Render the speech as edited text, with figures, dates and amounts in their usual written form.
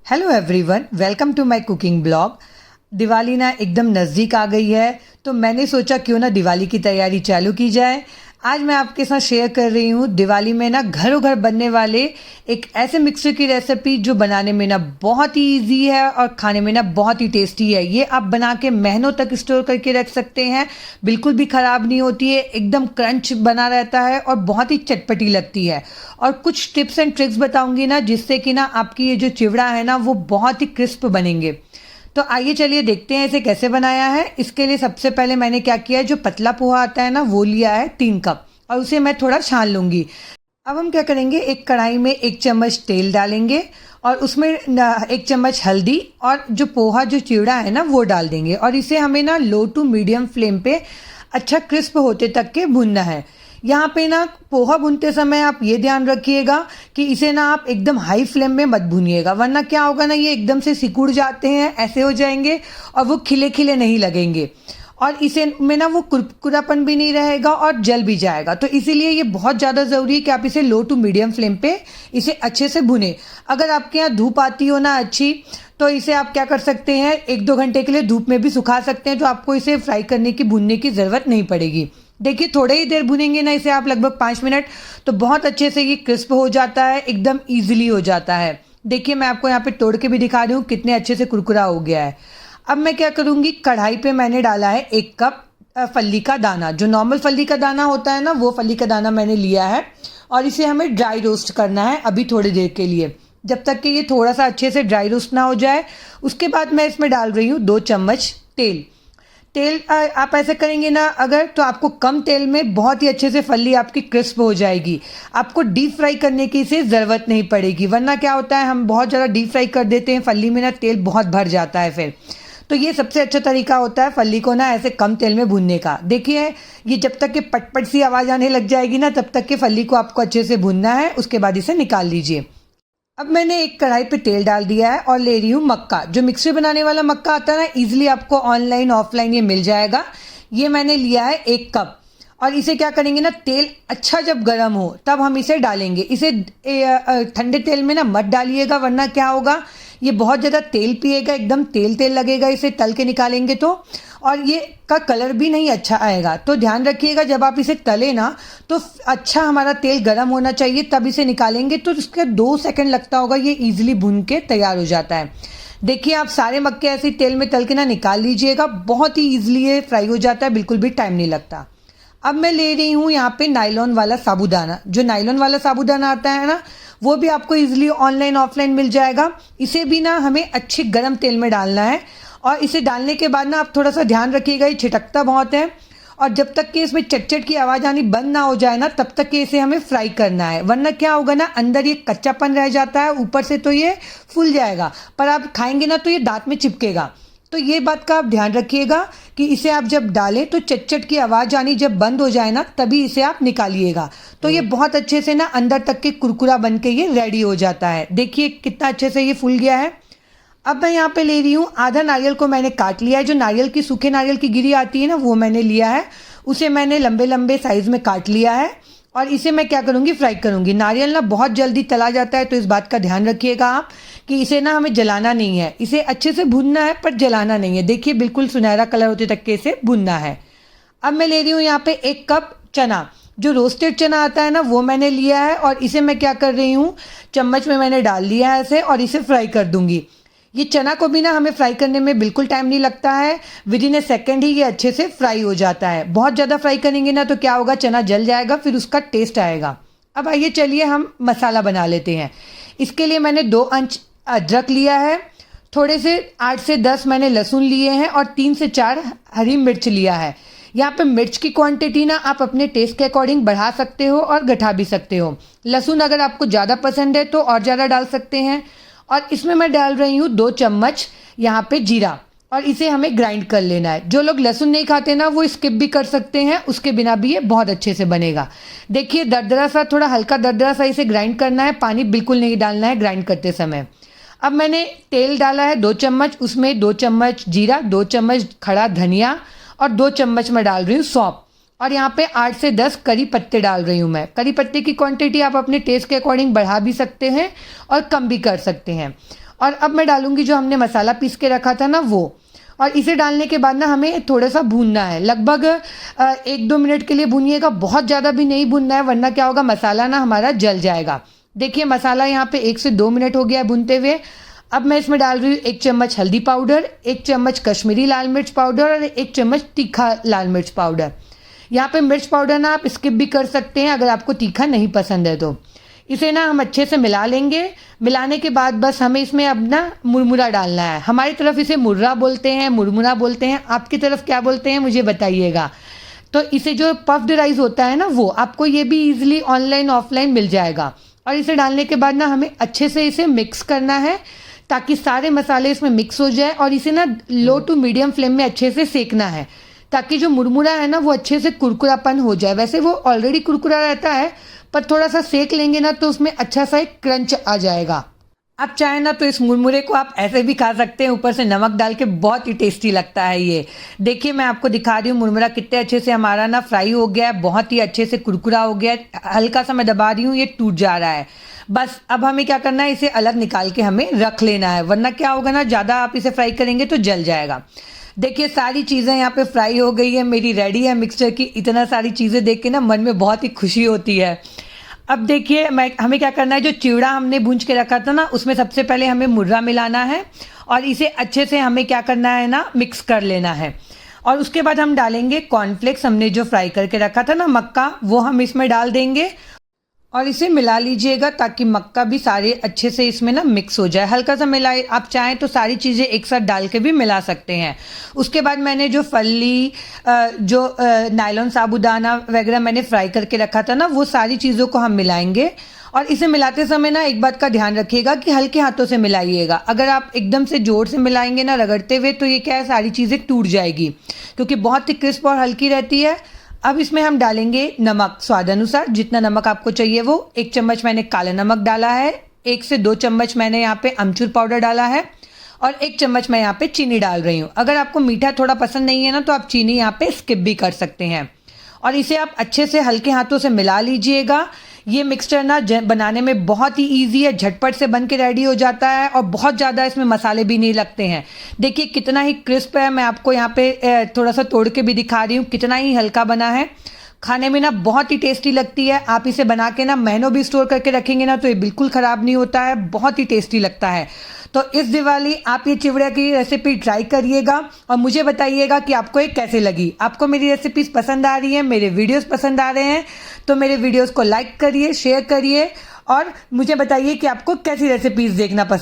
Hello everyone, welcome to my cooking blog. Diwali ना एकदम नज़दीक आ गई है, तो मैंने सोचा क्यों ना दिवाली की तैयारी चालू की जाए। आज मैं आपके साथ शेयर कर रही हूँ दिवाली में ना घरों घर बनने वाले एक ऐसे मिक्सचर की रेसिपी जो बनाने में ना बहुत ही इजी है और खाने में ना बहुत ही टेस्टी है। ये आप बना के महीनों तक स्टोर करके रख सकते हैं, बिल्कुल भी ख़राब नहीं होती है, एकदम क्रंच बना रहता है और बहुत ही चटपटी लगती है। और कुछ टिप्स एंड ट्रिक्स बताऊंगी ना जिससे कि ना आपकी ये जो चिवड़ा है ना वो बहुत ही क्रिस्प बनेंगे। तो आइए चलिए देखते हैं इसे कैसे बनाया है। इसके लिए सबसे पहले मैंने क्या किया है, जो पतला पोहा आता है ना वो लिया है 3 कप, और उसे मैं थोड़ा छान लूँगी। अब हम क्या करेंगे, एक कढ़ाई में 1 चम्मच तेल डालेंगे और उसमें 1 चम्मच हल्दी और जो पोहा जो चिवड़ा है ना वो डाल देंगे, और इसे हमें ना लो टू मीडियम फ्लेम पे अच्छा क्रिस्प होते तक के भूनना है। यहाँ पे ना पोहा भूनते समय आप ये ध्यान रखिएगा कि इसे ना आप एकदम हाई फ्लेम में मत भूनिएगा, वरना क्या होगा ना, ये एकदम से सिकुड़ जाते हैं, ऐसे हो जाएंगे और वो खिले खिले नहीं लगेंगे, और इसे में ना वो कुरकुरापन भी नहीं रहेगा और जल भी जाएगा। तो इसीलिए ये बहुत ज़्यादा ज़रूरी है कि आप इसे लो टू मीडियम फ्लेम पे इसे अच्छे से भुने। अगर आपके यहाँ धूप आती हो ना अच्छी, तो इसे आप क्या कर सकते हैं, 1-2 घंटे के लिए धूप में भी सुखा सकते हैं, तो आपको इसे फ्राई करने की भुनने की ज़रूरत नहीं पड़ेगी। देखिए थोड़े ही देर भुनेंगे ना इसे आप, लगभग 5 मिनट, तो बहुत अच्छे से ये क्रिस्प हो जाता है, एकदम ईजिली हो जाता है। देखिए मैं आपको यहाँ पे तोड़ के भी दिखा रही हूँ कितने अच्छे से कुरकुरा हो गया है। अब मैं क्या करूँगी, कढ़ाई पे मैंने डाला है 1 कप फल्ली का दाना, जो नॉर्मल फल्ली का दाना होता है ना वो फल्ली का दाना मैंने लिया है, और इसे हमें ड्राई रोस्ट करना है अभी थोड़ी देर के लिए, जब तक कि ये थोड़ा सा अच्छे से ड्राई रोस्ट ना हो जाए। उसके बाद मैं इसमें डाल रही हूँ 2 चम्मच तेल। आप ऐसे करेंगे ना अगर, तो आपको कम तेल में बहुत ही अच्छे से फल्ली आपकी क्रिस्प हो जाएगी। आपको डीप फ्राई करने की इसे ज़रूरत नहीं पड़ेगी, वरना क्या होता है हम बहुत ज़्यादा डीप फ्राई कर देते हैं, फल्ली में ना तेल बहुत भर जाता है फिर। तो ये सबसे अच्छा तरीका होता है फल्ली को ना ऐसे कम तेल में भूनने का। देखिए ये जब तक कि पटपट सी आवाज़ आने लग जाएगी ना, तब तक के फल्ली को आपको अच्छे से भूनना है, उसके बाद इसे निकाल लीजिए। अब मैंने एक कढ़ाई पे तेल डाल दिया है और ले रही हूँ मक्का, जो मिक्सर बनाने वाला मक्का आता है ना, इजीली आपको ऑनलाइन ऑफलाइन ये मिल जाएगा। ये मैंने लिया है 1 कप, और इसे क्या करेंगे ना, तेल अच्छा जब गर्म हो तब हम इसे डालेंगे। इसे ठंडे तेल में ना मत डालिएगा, वरना क्या होगा, ये बहुत ज़्यादा तेल पिएगा, एकदम तेल तेल लगेगा इसे तल के निकालेंगे तो, और ये का कलर भी नहीं अच्छा आएगा। तो ध्यान रखिएगा जब आप इसे तले ना, तो अच्छा हमारा तेल गर्म होना चाहिए, तब इसे निकालेंगे तो इसके 2 सेकंड लगता होगा, ये ईजिली भुन के तैयार हो जाता है। देखिए आप सारे मक्के ऐसे तेल में तल के ना निकाल लीजिएगा, बहुत ही ईजिली ये फ्राई हो जाता है, बिल्कुल भी टाइम नहीं लगता। अब मैं ले रही हूँ यहाँ पे नायलॉन वाला साबूदाना, जो नायलॉन वाला साबूदाना आता है ना वो भी आपको इजीली ऑनलाइन ऑफलाइन मिल जाएगा। इसे भी ना हमें अच्छे गर्म तेल में डालना है, और इसे डालने के बाद ना आप थोड़ा सा ध्यान रखिएगा, ये छिटकता बहुत है, और जब तक कि इसमें चटचट की आवाज़ आनी बंद ना हो जाए ना, तब तक कि इसे हमें फ्राई करना है, वरना क्या होगा ना, अंदर ये कच्चापन रह जाता है, ऊपर से तो ये फूल जाएगा, पर आप खाएंगे ना तो ये दांत में चिपकेगा। तो ये बात का आप ध्यान रखिएगा कि इसे आप जब डालें तो चटचट की आवाज़ आनी जब बंद हो जाए ना, तभी इसे आप निकालिएगा। तो ये बहुत अच्छे से ना अंदर तक के कुरकुरा बन के ये रेडी हो जाता है। देखिए कितना अच्छे से ये फूल गया है। अब मैं यहाँ पे ले रही हूँ आधा नारियल को मैंने काट लिया है, जो नारियल की सूखे नारियल की गिरी आती है ना वो मैंने लिया है, उसे मैंने लंबे लंबे साइज़ में काट लिया है, और इसे मैं क्या करूँगी, फ्राई करूँगी। नारियल ना बहुत जल्दी तला जाता है, तो इस बात का ध्यान रखिएगा आप कि इसे ना हमें जलाना नहीं है, इसे अच्छे से भूनना है पर जलाना नहीं है। देखिए बिल्कुल सुनहरा कलर होते तक के इसे भूनना है। अब मैं ले रही हूँ यहाँ पे 1 कप चना, जो रोस्टेड चना आता है ना वो मैंने लिया है, और इसे मैं क्या कर रही हूँ, चम्मच में मैंने डाल लिया है ऐसे, और इसे फ्राई कर दूँगी। ये चना को भी ना हमें फ्राई करने में बिल्कुल टाइम नहीं लगता है, विदिन ए सेकेंड ही ये अच्छे से फ्राई हो जाता है। बहुत ज़्यादा फ्राई करेंगे ना तो क्या होगा, चना जल जाएगा, फिर उसका टेस्ट आएगा। अब आइए चलिए हम मसाला बना लेते हैं। इसके लिए मैंने 2 इंच अदरक लिया है, थोड़े से 8 से 10 मैंने लहसुन लिए हैं, और 3 से 4 हरी मिर्च लिया है। यहाँ पे मिर्च की क्वांटिटी ना आप अपने टेस्ट के अकॉर्डिंग बढ़ा सकते हो और घटा भी सकते हो। लहसुन अगर आपको ज़्यादा पसंद है तो और ज़्यादा डाल सकते हैं। और इसमें मैं डाल रही हूँ 2 चम्मच यहाँ पे जीरा, और इसे हमें ग्राइंड कर लेना है। जो लोग लहसुन नहीं खाते ना वो स्किप भी कर सकते हैं, उसके बिना भी ये बहुत अच्छे से बनेगा। देखिए दरदरा सा, थोड़ा हल्का दरदरा सा इसे ग्राइंड करना है, पानी बिल्कुल नहीं डालना है ग्राइंड करते समय। अब मैंने तेल डाला है 2 चम्मच, उसमें 2 चम्मच जीरा, 2 चम्मच खड़ा धनिया, और 2 चम्मच मैं डाल रही हूँ सौंफ, और यहाँ पे 8 से 10 करी पत्ते डाल रही हूँ मैं। करी पत्ते की क्वांटिटी आप अपने टेस्ट के अकॉर्डिंग बढ़ा भी सकते हैं और कम भी कर सकते हैं। और अब मैं डालूंगी जो हमने मसाला पीस के रखा था ना वो। और इसे डालने के बाद ना हमें थोड़ा सा भूनना है, लगभग 1-2 मिनट के लिए भूनिएगा, बहुत ज़्यादा भी नहीं भूनना है वरना क्या होगा, मसाला ना हमारा जल जाएगा। देखिए मसाला यहाँ पे 1 से 2 मिनट हो गया है भूनते हुए। अब मैं इसमें डाल रही हूँ 1 चम्मच हल्दी पाउडर, 1 चम्मच कश्मीरी लाल मिर्च पाउडर और 1 चम्मच तीखा लाल मिर्च पाउडर। यहाँ पे मिर्च पाउडर ना आप स्किप भी कर सकते हैं अगर आपको तीखा नहीं पसंद है तो। इसे ना हम अच्छे से मिला लेंगे। मिलाने के बाद बस हमें इसमें अब ना मुरमुरा डालना है। हमारी तरफ इसे मुर्रा बोलते हैं, मुरमुरा बोलते हैं, आपकी तरफ क्या बोलते हैं मुझे बताइएगा। तो इसे जो पफ्ड राइस होता है ना वो आपको ये भी ईजिली ऑनलाइन ऑफलाइन मिल जाएगा। और इसे डालने के बाद ना हमें अच्छे से इसे मिक्स करना है ताकि सारे मसाले इसमें मिक्स हो जाए। और इसे ना लो टू मीडियम फ्लेम में अच्छे से सेकना है ताकि जो मुरमुरा है ना वो अच्छे से कुरकुरापन हो जाए। वैसे वो ऑलरेडी कुरकुरा रहता है पर थोड़ा सा सेक लेंगे ना तो उसमें अच्छा सा एक क्रंच आ जाएगा। आप चाहे ना तो इस मुरमुरे को आप ऐसे भी खा सकते हैं, ऊपर से नमक डाल के, बहुत ही टेस्टी लगता है ये। देखिए मैं आपको दिखा रही हूँ मुरमुरा कितने अच्छे से हमारा ना फ्राई हो गया है, बहुत ही अच्छे से कुरकुरा हो गया है। हल्का सा मैं दबा रही हूँ, ये टूट जा रहा है। बस अब हमें क्या करना है, इसे अलग निकाल के हमें रख लेना है वरना क्या होगा ना, ज़्यादा आप इसे फ्राई करेंगे तो जल जाएगा। देखिए सारी चीज़ें यहाँ पे फ्राई हो गई है, मेरी रेडी है मिक्सचर की। इतना सारी चीज़ें देख के ना मन में बहुत ही खुशी होती है। अब देखिए हमें क्या करना है, जो चिवड़ा हमने भूंज के रखा था ना उसमें सबसे पहले हमें मुर्रा मिलाना है और इसे अच्छे से हमें क्या करना है ना, मिक्स कर लेना है। और उसके बाद हम डालेंगे कॉर्नफ्लेक्स, हमने जो फ्राई करके रखा था ना मक्का, वो हम इसमें डाल देंगे और इसे मिला लीजिएगा ताकि मक्का भी सारे अच्छे से इसमें ना मिक्स हो जाए। हल्का सा मिलाए, आप चाहें तो सारी चीज़ें एक साथ डाल के भी मिला सकते हैं। उसके बाद मैंने जो फली जो नायलॉन साबूदाना वगैरह मैंने फ्राई करके रखा था ना, वो सारी चीज़ों को हम मिलाएंगे। और इसे मिलाते समय ना एक बात का ध्यान रखिएगा कि हल्के हाथों से मिलाइएगा। अगर आप एकदम से जोर से मिलाएंगे ना रगड़ते हुए तो ये क्या है, सारी चीज़ें टूट जाएगी क्योंकि बहुत ही क्रिस्प और हल्की रहती है। अब इसमें हम डालेंगे नमक स्वाद अनुसार, जितना नमक आपको चाहिए वो। 1 चम्मच मैंने काला नमक डाला है, 1 से 2 चम्मच मैंने यहाँ पे अमचूर पाउडर डाला है और 1 चम्मच मैं यहाँ पे चीनी डाल रही हूँ। अगर आपको मीठा थोड़ा पसंद नहीं है ना तो आप चीनी यहाँ पे स्किप भी कर सकते हैं। और इसे आप अच्छे से हल्के हाथों से मिला लीजिएगा। ये मिक्सचर ना बनाने में बहुत ही इजी है, झटपट से बन के रेडी हो जाता है और बहुत ज़्यादा इसमें मसाले भी नहीं लगते हैं। देखिए कितना ही क्रिस्प है, मैं आपको यहाँ पे थोड़ा सा तोड़ के भी दिखा रही हूँ, कितना ही हल्का बना है। खाने में ना बहुत ही टेस्टी लगती है। आप इसे बना के ना महीनों भी स्टोर करके रखेंगे ना तो ये बिल्कुल ख़राब नहीं होता है, बहुत ही टेस्टी लगता है। तो इस दिवाली आप ये चिवड़ा की रेसिपी ट्राई करिएगा और मुझे बताइएगा कि आपको ये कैसे लगी। आपको मेरी रेसिपीज़ पसंद आ रही हैं, मेरे वीडियोस पसंद आ रहे हैं तो मेरे वीडियोस को लाइक करिए, शेयर करिए और मुझे बताइए कि आपको कैसी रेसिपीज़ देखना पसंद।